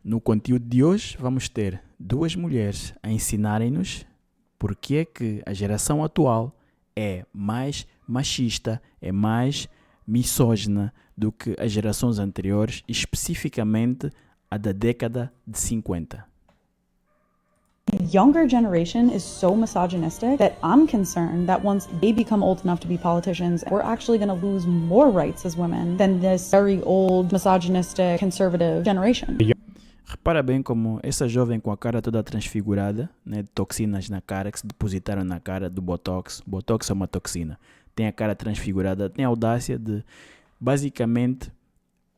No conteúdo de hoje vamos ter duas mulheres a ensinarem-nos porque é que a geração atual é mais machista, é mais misógina do que as gerações anteriores, especificamente a da década de 50. The younger generation is so misogynistic that I'm concerned that once they become old enough to be politicians, we're actually going to lose more rights as women than this very old, misogynistic, conservative generation. Repara bem como essa jovem com a cara toda transfigurada, né, de toxinas na cara que se depositaram na cara do Botox. Botox é uma toxina. Tem a cara transfigurada, tem a audácia de basicamente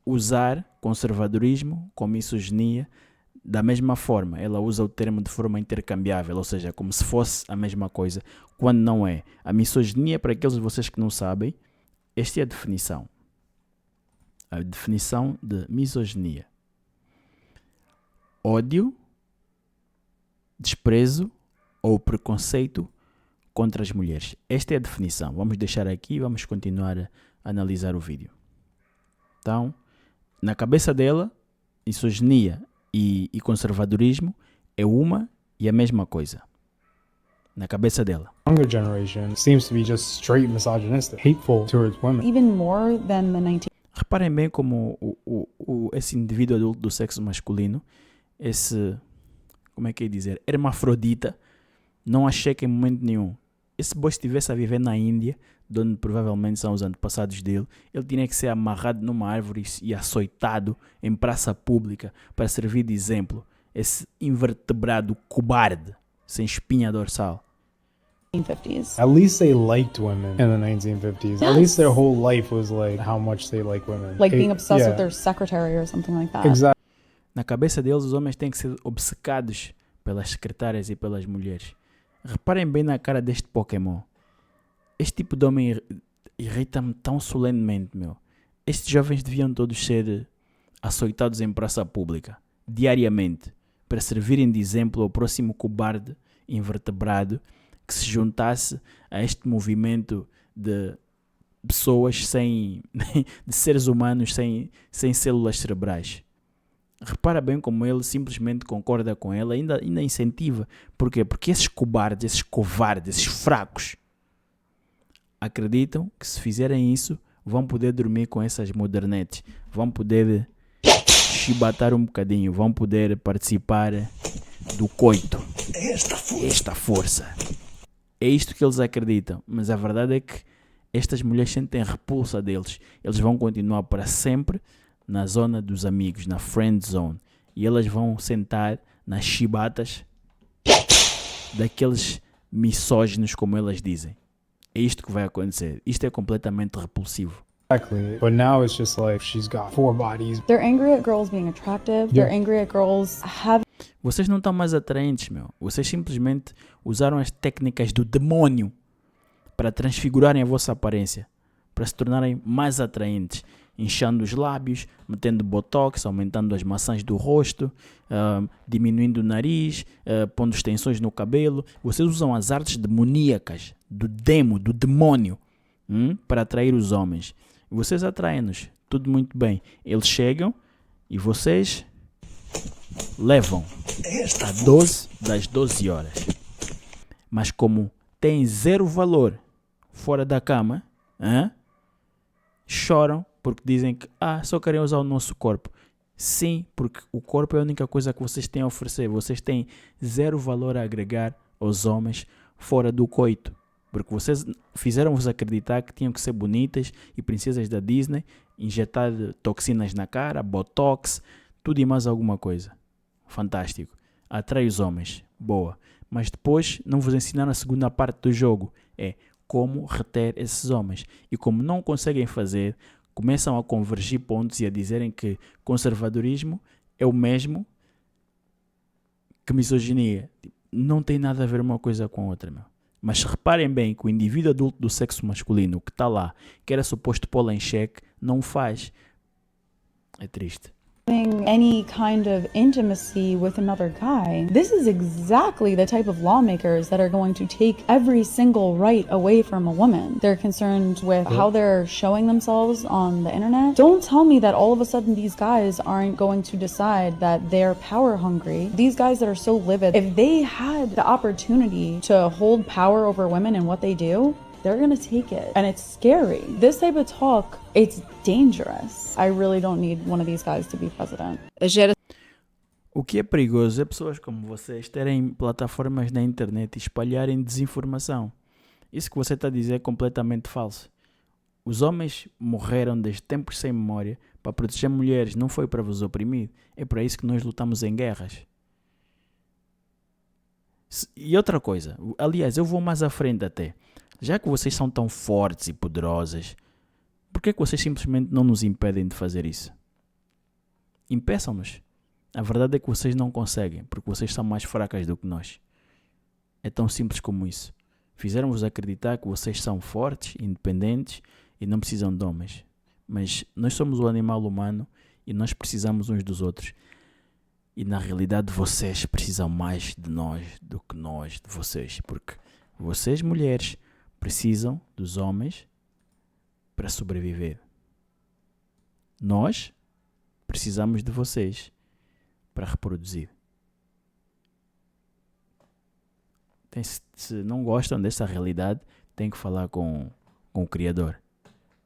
usar conservadorismo com misoginia da mesma forma. Ela usa o termo de forma intercambiável, ou seja, como se fosse a mesma coisa, quando não é. A misoginia, para aqueles de vocês que não sabem, esta é a definição. A definição de misoginia: ódio, desprezo ou preconceito contra as mulheres. Esta é a definição. Vamos deixar aqui e vamos continuar a analisar o vídeo. Então, na cabeça dela, misoginia e conservadorismo é uma e a mesma coisa. Na cabeça dela. Younger generation seems to be just straight misogynistic, hateful towards women. Even more than the 19... Reparem bem como esse indivíduo adulto do sexo masculino, esse, como é que é dizer, hermafrodita, não acheca em momento nenhum. Esse boy, se estivesse a viver na Índia, de onde provavelmente são os antepassados dele, ele tinha que ser amarrado numa árvore e açoitado em praça pública para servir de exemplo. Esse invertebrado cobarde, sem espinha dorsal. 1950s. At least they liked women in the 1950s. At least their whole life was like how much they like women. Like being obsessed yeah. with their secretary or something like that. Exactly. Na cabeça deles, os homens têm que ser obcecados pelas secretárias e pelas mulheres. Reparem bem na cara deste Pokémon. Este tipo de homem irrita-me tão solenemente, meu. Estes jovens deviam todos ser açoitados em praça pública, diariamente, para servirem de exemplo ao próximo cobarde invertebrado que se juntasse a este movimento de pessoas sem... de seres humanos sem células cerebrais. Repara bem como ele simplesmente concorda com ela, ainda incentiva. Por quê? Porque esses cobardes, esses covardes, esses fracos acreditam que se fizerem isso vão poder dormir com essas modernetes, vão poder chibatar um bocadinho, vão poder participar do coito. Esta força. É isto que eles acreditam, mas a verdade é que estas mulheres sentem repulsa deles. Eles vão continuar para sempre na zona dos amigos, na friend zone, e elas vão sentar nas chibatas daqueles misóginos, como elas dizem. É isto que vai acontecer. Isto é completamente repulsivo. Exactly. But now it's just like she's got 4 bodies. They're angry at girls being attractive. Yeah. They're angry at girls having... Vocês não estão mais atraentes, meu. Vocês simplesmente usaram as técnicas do demônio para transfigurarem a vossa aparência, para se tornarem mais atraentes, inchando os lábios, metendo botox, aumentando as maçãs do rosto, diminuindo o nariz, pondo extensões no cabelo. Vocês usam as artes demoníacas do demônio, para atrair os homens. Vocês atraem-nos, tudo muito bem. Eles chegam e vocês levam a 12 das 12 horas. Mas como têm zero valor fora da cama, choram porque dizem que só querem usar o nosso corpo. Sim, porque o corpo é a única coisa que vocês têm a oferecer. Vocês têm zero valor a agregar aos homens fora do coito. Porque vocês fizeram-vos acreditar que tinham que ser bonitas e princesas da Disney, injetar toxinas na cara, botox, tudo e mais alguma coisa. Fantástico. Atrai os homens. Boa. Mas depois não vos ensinaram a segunda parte do jogo. É como reter esses homens. E como não conseguem fazer, começam a convergir pontos e a dizerem que conservadorismo é o mesmo que misoginia. Não tem nada a ver uma coisa com a outra, meu. Mas reparem bem que o indivíduo adulto do sexo masculino que está lá, que era suposto pô-la em xeque, não o faz. É triste. having any kind of intimacy with another guy. This is exactly the type of lawmakers that are going to take every single right away from a woman. They're concerned with how they're showing themselves on the internet. Don't tell me that all of a sudden these guys aren't going to decide that they're power hungry. These guys that are so livid, if they had the opportunity to hold power over women and what they do, they're gonna take it. And it's scary. This type of talk, it's dangerous. I really don't need one of these guys to be president. O que é perigoso é pessoas como vocês terem plataformas na internet e espalharem desinformação. Isso que você está a dizer é completamente falso. Os homens morreram desde tempos sem memória para proteger mulheres, não foi para vos oprimir. É para isso que nós lutamos em guerras. E outra coisa, aliás, eu vou mais à frente até. Já que vocês são tão fortes e poderosas, por que vocês simplesmente não nos impedem de fazer isso? Impeçam-nos. A verdade é que vocês não conseguem, porque vocês são mais fracas do que nós. É tão simples como isso. Fizeram-vos acreditar que vocês são fortes, independentes e não precisam de homens. Mas nós somos o animal humano e nós precisamos uns dos outros. E na realidade vocês precisam mais de nós do que nós de vocês. Porque vocês, mulheres, precisam dos homens para sobreviver. Nós precisamos de vocês para reproduzir. Se não gostam dessa realidade, tem que falar com o Criador.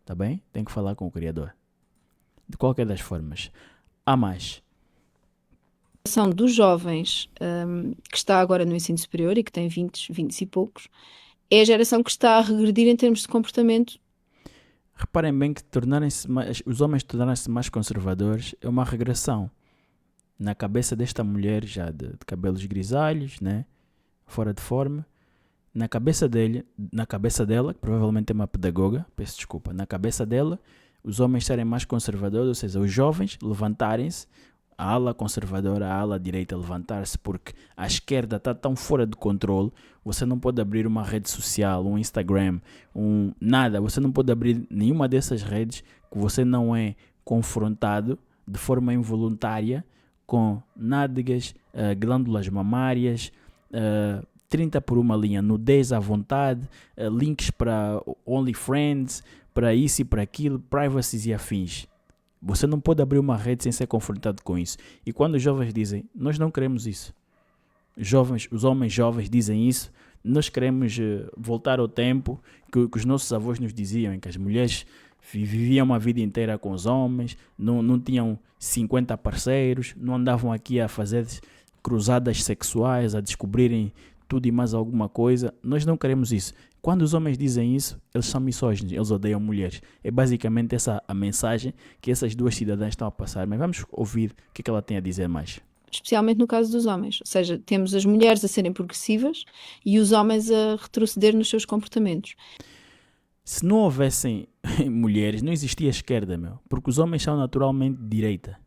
Tá bem? Tem que falar com o Criador. De qualquer das formas. Há mais. A geração dos jovens que está agora no ensino superior e que tem 20 e poucos, é a geração que está a regredir em termos de comportamento. Reparem bem que os homens tornarem-se mais conservadores é uma regressão. Na cabeça desta mulher já de cabelos grisalhos, né? Fora de forma, na cabeça dela, que provavelmente é uma pedagoga, peço desculpa, na cabeça dela, os homens serem mais conservadores, ou seja, os jovens levantarem-se, a ala conservadora, a ala direita levantar-se, porque a esquerda está tão fora de controle, você não pode abrir uma rede social, um Instagram, nada, você não pode abrir nenhuma dessas redes que você não é confrontado de forma involuntária com nádegas, glândulas mamárias, 30 por uma linha, nudez à vontade, links para OnlyFriends, para isso e para aquilo, privacies e afins. Você não pode abrir uma rede sem ser confrontado com isso. E quando os jovens dizem, nós não queremos isso. Os homens jovens dizem isso, nós queremos voltar ao tempo que os nossos avós nos diziam, em que as mulheres viviam uma vida inteira com os homens, não tinham 50 parceiros, não andavam aqui a fazer cruzadas sexuais, a descobrirem tudo e mais alguma coisa. Nós não queremos isso. Quando os homens dizem isso, eles são misóginos, eles odeiam mulheres. É basicamente essa a mensagem que essas duas cidadãs estão a passar. Mas vamos ouvir o que ela tem a dizer mais. Especialmente no caso dos homens. Ou seja, temos as mulheres a serem progressivas e os homens a retroceder nos seus comportamentos. Se não houvessem mulheres, não existia esquerda, porque os homens são naturalmente de direita.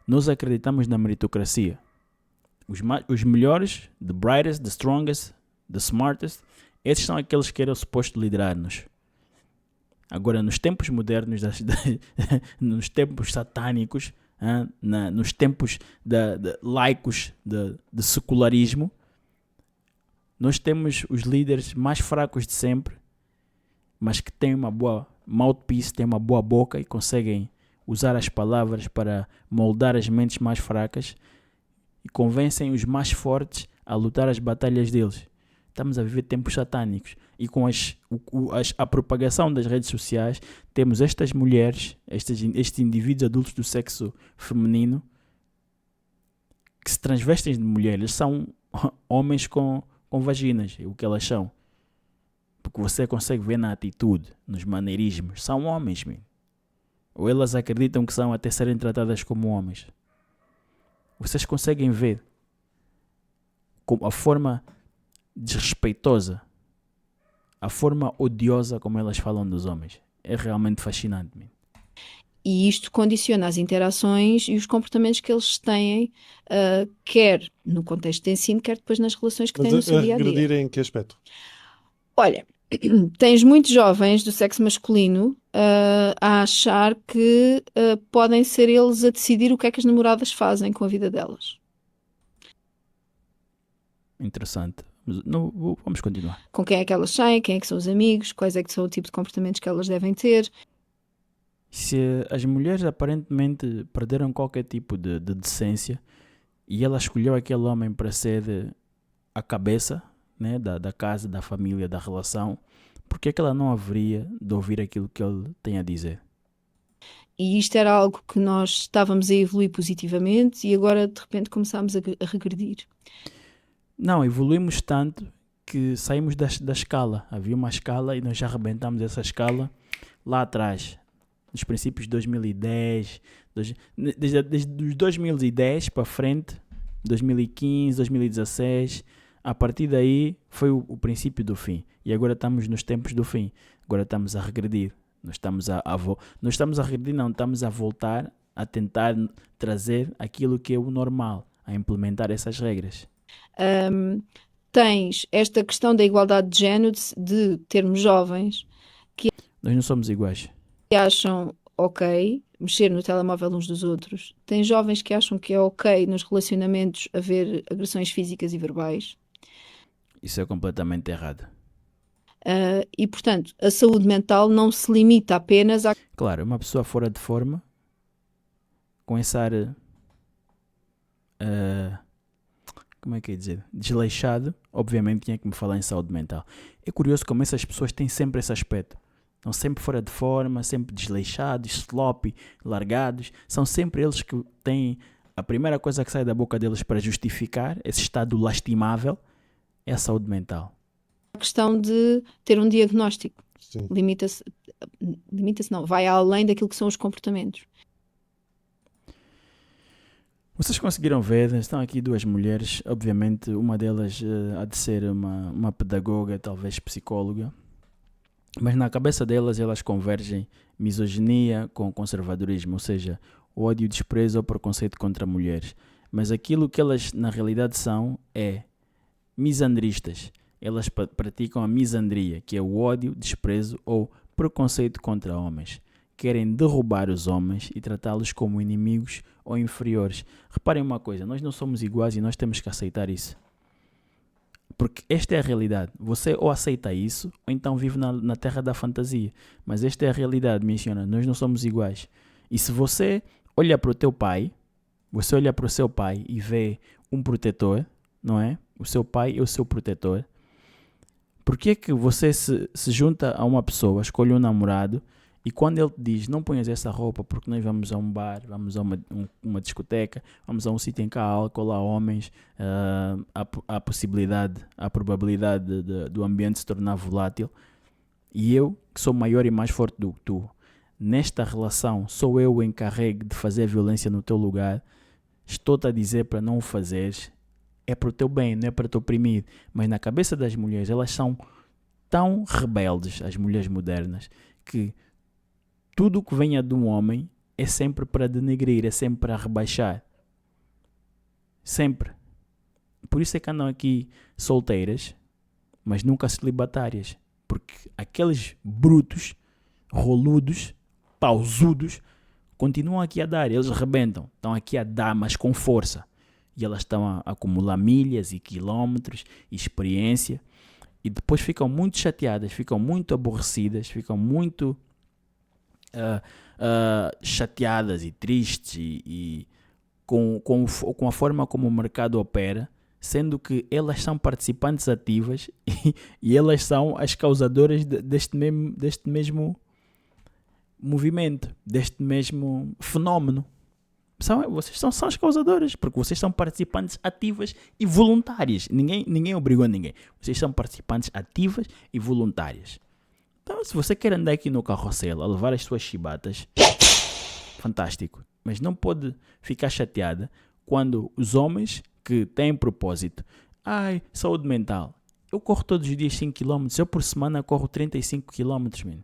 Nós acreditamos na meritocracia. Os melhores, the brightest, the strongest, the smartest, esses são aqueles que eram supostos liderar-nos. Agora, nos tempos modernos, nos tempos satânicos, nos tempos laicos, de secularismo, nós temos os líderes mais fracos de sempre, mas que têm uma boa mouthpiece, têm uma boa boca e conseguem usar as palavras para moldar as mentes mais fracas e convencem os mais fortes a lutar as batalhas deles. Estamos a viver tempos satânicos e com a propagação das redes sociais temos estas mulheres, estes indivíduos adultos do sexo feminino que se transvestem de mulheres. Eles são homens com vaginas, é o que elas são. Porque você consegue ver na atitude, nos maneirismos. São homens, man. Ou elas acreditam que são até serem tratadas como homens. Vocês conseguem ver como a forma desrespeitosa, a forma odiosa como elas falam dos homens. É realmente fascinante, man. E isto condiciona as interações e os comportamentos que eles têm, quer no contexto de ensino, quer depois nas relações que têm no seu dia-a-dia. Regredir em que aspecto? Olha, tens muitos jovens do sexo masculino a achar que podem ser eles a decidir o que é que as namoradas fazem com a vida delas. Interessante. Vamos continuar. Com quem é que elas saem, quem é que são os amigos, quais é que são o tipo de comportamentos que elas devem ter. Se as mulheres aparentemente perderam qualquer tipo de decência e ela escolheu aquele homem para ser a cabeça, né, da casa, da família, da relação, por que é que ela não haveria de ouvir aquilo que ele tem a dizer? E isto era algo que nós estávamos a evoluir positivamente e agora de repente começámos a regredir. Não, evoluímos tanto que saímos da escala. Havia uma escala e nós já arrebentamos essa escala lá atrás, nos princípios de 2010, desde os 2010 para frente, 2015, 2016, a partir daí foi o princípio do fim. E agora estamos nos tempos do fim. Agora estamos a regredir. Estamos a regredir, não, estamos a voltar a tentar trazer aquilo que é o normal, a implementar essas regras. Tens esta questão da igualdade de género, de termos jovens Nós não somos iguais. que acham ok mexer no telemóvel uns dos outros. Tens jovens que acham que é ok nos relacionamentos haver agressões físicas e verbais. Isso é completamente errado. E, portanto, a saúde mental não se limita apenas a... Claro, uma pessoa fora de forma, começar como é que é dizer? Desleixado, obviamente tinha que me falar em saúde mental. É curioso como essas pessoas têm sempre esse aspecto. Estão sempre fora de forma, sempre desleixados, sloppy, largados. São sempre eles que têm a primeira coisa que sai da boca deles para justificar esse estado lastimável é a saúde mental. A questão de ter um diagnóstico. Sim. Limita-se não, vai além daquilo que são os comportamentos. Vocês conseguiram ver, estão aqui duas mulheres, obviamente uma delas há de ser uma pedagoga, talvez psicóloga, mas na cabeça delas elas convergem misoginia com conservadorismo, ou seja, ódio, desprezo ou preconceito contra mulheres. Mas aquilo que elas na realidade são é misandristas. Elas praticam a misandria, que é o ódio, desprezo ou preconceito contra homens. Querem derrubar os homens e tratá-los como inimigos ou inferiores. Reparem uma coisa, nós não somos iguais e nós temos que aceitar isso. Porque esta é a realidade. Você ou aceita isso ou então vive na terra da fantasia. Mas esta é a realidade, menciona, nós não somos iguais. E se você olha para o teu pai, você olha para o seu pai e vê um protetor, não é? O seu pai é o seu protetor. Por que é que você se junta a uma pessoa, escolhe um namorado e quando ele te diz não ponhas essa roupa porque nós vamos a um bar, vamos a uma discoteca, vamos a um sítio em que há álcool, há homens, há possibilidade, há probabilidade do ambiente se tornar volátil e eu, que sou maior e mais forte do que tu, nesta relação sou eu o encarregue de fazer violência no teu lugar, estou-te a dizer para não o fazeres, é para o teu bem, não é para te oprimir. Mas na cabeça das mulheres, elas são tão rebeldes, as mulheres modernas, que tudo o que venha de um homem é sempre para denegrir, é sempre para rebaixar. Sempre. Por isso é que andam aqui solteiras, mas nunca celibatárias. Porque aqueles brutos, roludos, pausudos, continuam aqui a dar, eles rebentam. Estão aqui a dar, mas com força. E elas estão a acumular milhas e quilómetros e experiência. E depois ficam muito chateadas, ficam muito aborrecidas, ficam muito chateadas e tristes e com a forma como o mercado opera, sendo que elas são participantes ativas e elas são as causadoras deste mesmo movimento, deste mesmo fenómeno. Vocês são as causadoras, porque vocês são participantes ativas e voluntárias. Ninguém obrigou ninguém. Vocês são participantes ativas e voluntárias. Então, se você quer andar aqui no carrossel a levar as suas chibatas, fantástico. Mas não pode ficar chateada quando os homens que têm propósito, saúde mental, eu corro todos os dias 5 km, eu por semana corro 35 km, man.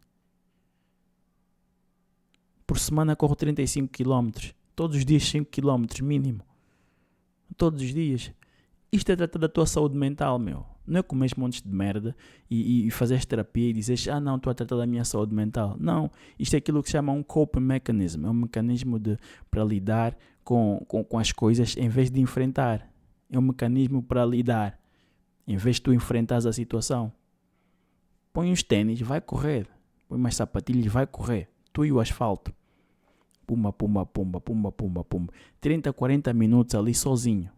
Por semana corro 35 km. Todos os dias 5 km mínimo. Todos os dias. Isto é tratar da tua saúde mental, meu. Não é comer montes de merda e fazeres terapia e dizes, não, estou a tratar da minha saúde mental. Não, isto é aquilo que se chama um coping mechanism. É um mecanismo para lidar com as coisas em vez de enfrentar. É um mecanismo para lidar, em vez de tu enfrentares a situação. Põe os ténis, vai correr. Põe mais sapatilhas, vai correr. Tu e o asfalto. Pumba, pumba, pumba, pumba, pumba, pumba. 30, 40 minutos ali sozinho.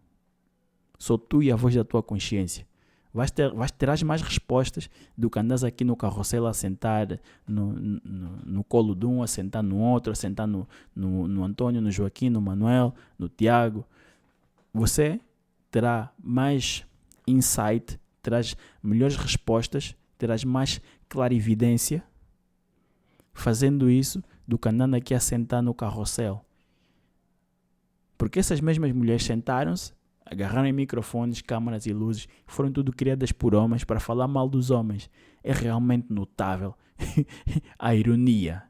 Só tu e a voz da tua consciência. Terás mais respostas do que andas aqui no carrossel a sentar no colo de um, a sentar no outro, a sentar no Antônio, no Joaquim, no Manuel, no Tiago. Você terá mais insight, terás melhores respostas, terás mais clarividência fazendo isso do que andando aqui a sentar no carrossel. Porque essas mesmas mulheres sentaram-se, agarraram em microfones, câmaras e luzes, foram tudo criadas por homens para falar mal dos homens. É realmente notável a ironia,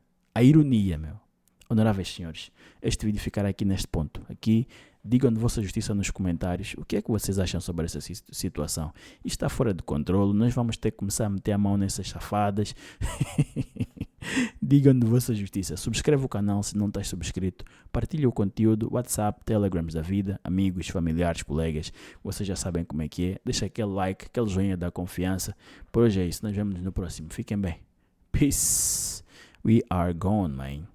meu. Honoráveis senhores, este vídeo ficará aqui neste ponto. Aqui, digam de vossa justiça nos comentários o que é que vocês acham sobre essa situação. Isto está fora de controle, nós vamos ter que começar a meter a mão nessas safadas. Digam de vossa justiça. Subscreve o canal se não estás subscrito. Partilha o conteúdo, WhatsApp, Telegrams da vida, amigos, familiares, colegas. Vocês já sabem como é que é. Deixa aquele like, aquele joinha da confiança. Por hoje é isso. Nós vemos no próximo. Fiquem bem. Peace. We are gone, man.